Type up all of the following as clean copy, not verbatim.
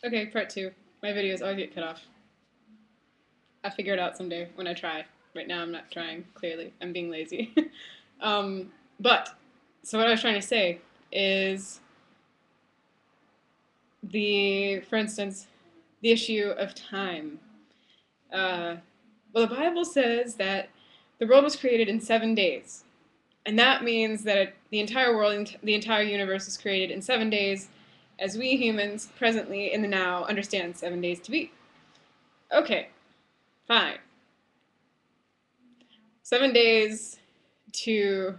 Okay, part two. My videos always get cut off. I'll figure it out someday when I try. Right now, I'm not trying, clearly. I'm being lazy. um, but, so what I was trying to say is for instance, the issue of time. Uh, well, the Bible says that the world was created in 7 days. And that means that the entire world, the entire universe was created in 7 days, as we humans presently in the now understand 7 days to be. Okay, fine. 7 days to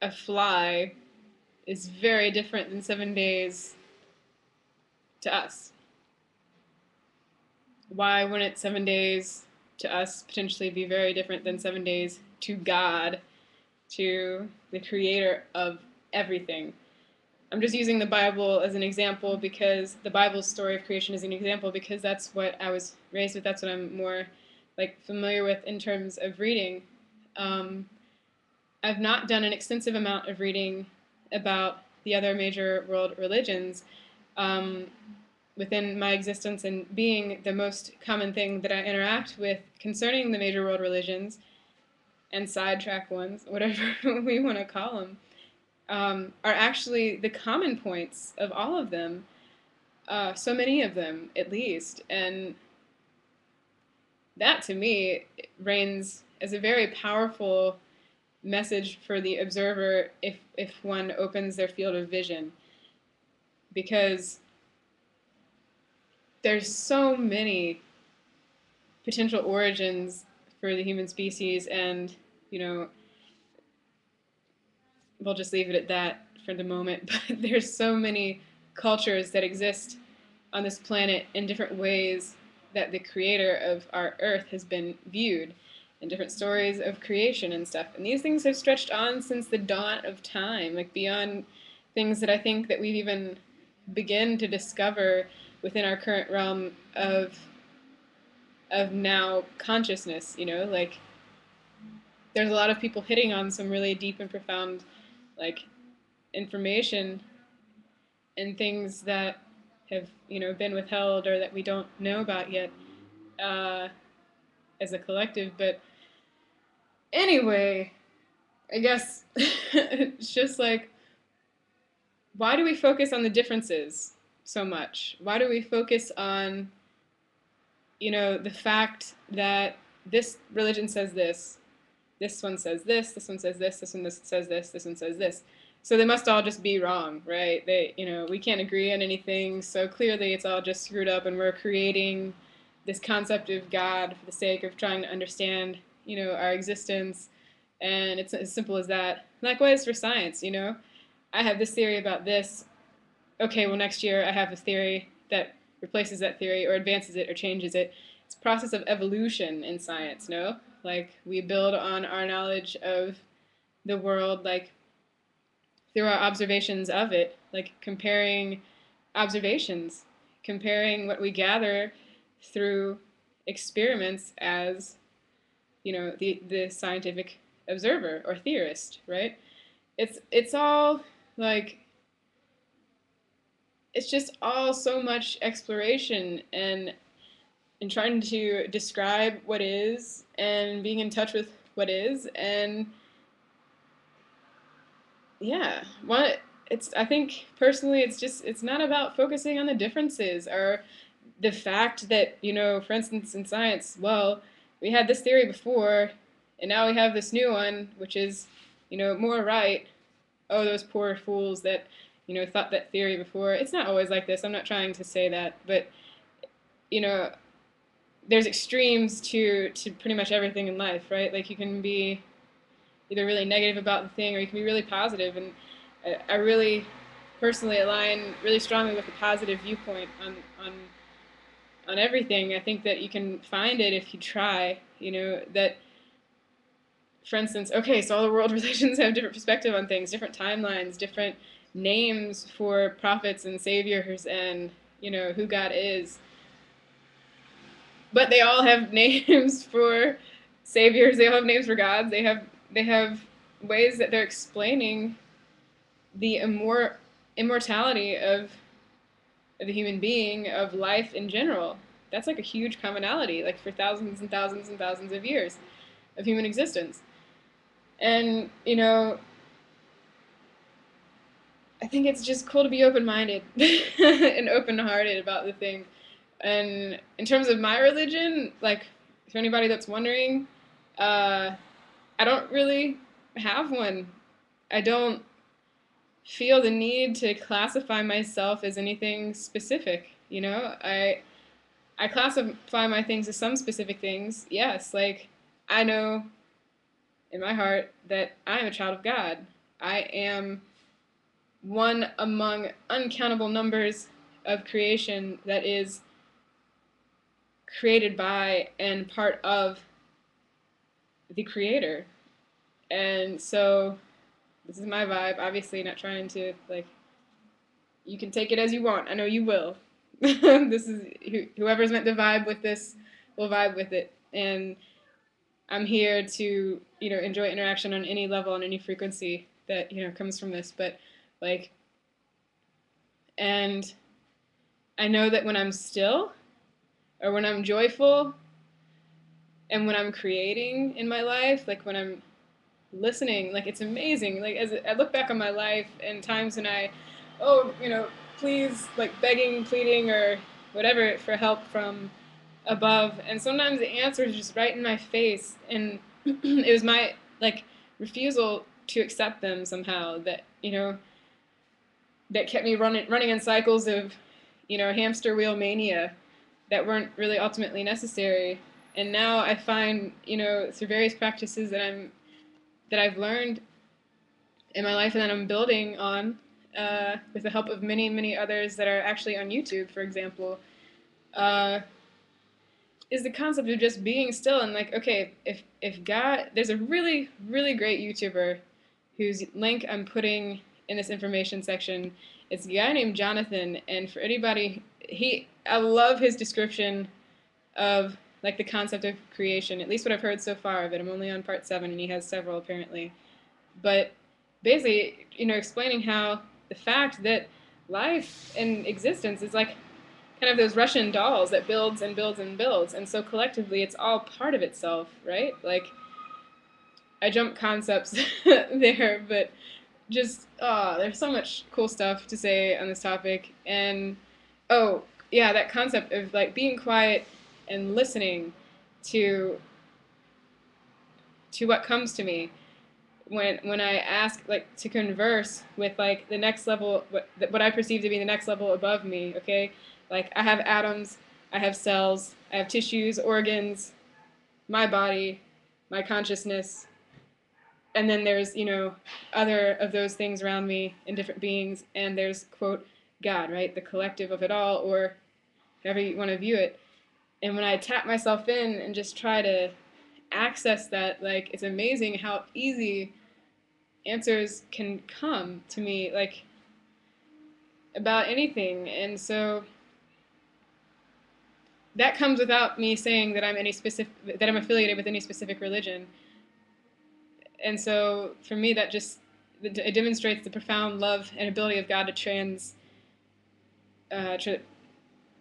a fly is very different than 7 days to us. Why wouldn't 7 days to us potentially be very different than 7 days to God, to the creator of everything? I'm just using the Bible as an example because the Bible's story of creation is an example because that's what I was raised with. That's what I'm more familiar with in terms of reading. Um, I've not done an extensive amount of reading about the other major world religions um, within my existence, and being the most common thing that I interact with concerning the major world religions and sidetrack ones, whatever we want to call them, are actually the common points of all of them, so many of them at least. And that to me reigns as a very powerful message for the observer if one opens their field of vision, because there's so many potential origins for the human species, and you know we'll just leave it at that for the moment. But there's so many cultures that exist on this planet in different ways that the creator of our earth has been viewed, and different stories of creation and stuff. And these things have stretched on since the dawn of time, like beyond things that I think that we've even begin to discover within our current realm of now consciousness. Like there's a lot of people hitting on some really deep and profound like information and things that have been withheld or that we don't know about yet, uh, as a collective. But anyway, I guess it's just like, why do we focus on the differences so much? Why do we focus on the fact that this religion says this one says this one says this one says this one says this. So they must all just be wrong, right? We can't agree on anything, so clearly it's all just screwed up, and we're creating this concept of God for the sake of trying to understand, our existence, and it's as simple as that. Likewise for science, I have this theory about this. Okay, well next year I have a theory that replaces that theory or advances it or changes it. It's a process of evolution in science, no? Like we build on our knowledge of the world, like through our observations of it, like comparing observations, comparing what we gather through experiments as, the scientific observer or theorist, right? It's all like it's just all so much exploration and trying to describe what is and being in touch with what is. And yeah, what it's I think personally it's not about focusing on the differences or the fact that, for instance in science, well, we had this theory before and now we have this new one which is, more right. Oh, those poor fools that, thought that theory before. It's not always like this. I'm not trying to say that, but you know, there's extremes to pretty much everything in life, right? Like you can be either really negative about the thing or you can be really positive. And I really personally align really strongly with the positive viewpoint on everything. I think that you can find it if you try. That, for instance, okay, so all the world religions have different perspective on things, different timelines, different names for prophets and saviors, and who God is. But they all have names for saviors. They all have names for gods. They have ways that they're explaining the immortality of of the human being, of life in general. That's like a huge commonality, like for thousands and thousands and thousands of years of human existence. And, I think it's just cool to be open minded and open hearted about the thing. And in terms of my religion, like for anybody that's wondering, uh, I don't really have one. I don't feel the need to classify myself as anything specific. I classify my things as some specific things. Yes, like I know in my heart that I am a child of God. I am one among uncountable numbers of creation that is created by and part of the creator. And so this is my vibe. Obviously, not trying to, like, you can take it as you want. I know you will. This is whoever's meant to vibe with this will vibe with it. And I'm here to, enjoy interaction on any level, on any frequency that, comes from this. But, like, and I know that when I'm still, or when I'm joyful, and when I'm creating in my life, like when I'm listening, like it's amazing. Like as I look back on my life and times when please, like begging, pleading, or whatever for help from above, and sometimes the answer is just right in my face, and it was my like refusal to accept them somehow that kept me running in cycles of hamster wheel mania that weren't really ultimately necessary. And now I find through various practices that I've learned in my life and that I'm building on with the help of many, many others that are actually on YouTube, for example, uh, is the concept of just being still and like, okay, if God, there's a really, really great YouTuber whose link I'm putting in this information section. It's a guy named Jonathan, and for anybody, I love his description of like the concept of creation, at least what I've heard so far of it. I'm only on part 7, and he has several apparently. But basically, explaining how the fact that life and existence is like kind of those Russian dolls that builds and builds and builds, and so collectively it's all part of itself, right? Like I jump concepts there, but just there's so much cool stuff to say on this topic. And oh yeah, that concept of like being quiet and listening to what comes to me when I ask like to converse with like the next level, what I perceive to be the next level above me. Okay, like I have atoms, I have cells, I have tissues, organs, my body, my consciousness, and then there's other of those things around me in different beings, and there's quote God, right, the collective of it all, or however you want to view it. And when I tap myself in and just try to access that, like it's amazing how easy answers can come to me, like about anything. And so that comes without me saying that I'm affiliated with any specific religion. And so for me, that just it demonstrates the profound love and ability of God to uh, to,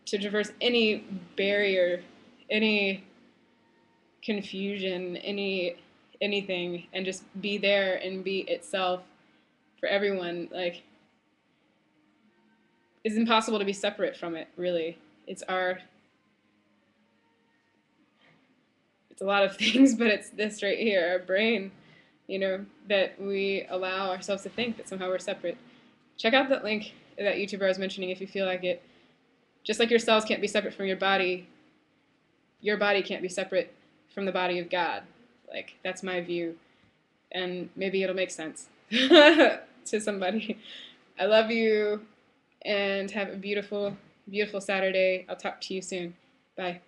to traverse any barrier, any confusion, anything, and just be there and be itself for everyone. Like it's impossible to be separate from it, really. It's a lot of things, but it's this right here, our brain, that we allow ourselves to think that somehow we're separate. Check out that link that YouTuber I was mentioning if you feel like it. Just like your cells can't be separate from your body can't be separate from the body of God. Like, that's my view. And maybe it'll make sense to somebody. I love you, and have a beautiful, beautiful Saturday. I'll talk to you soon. Bye.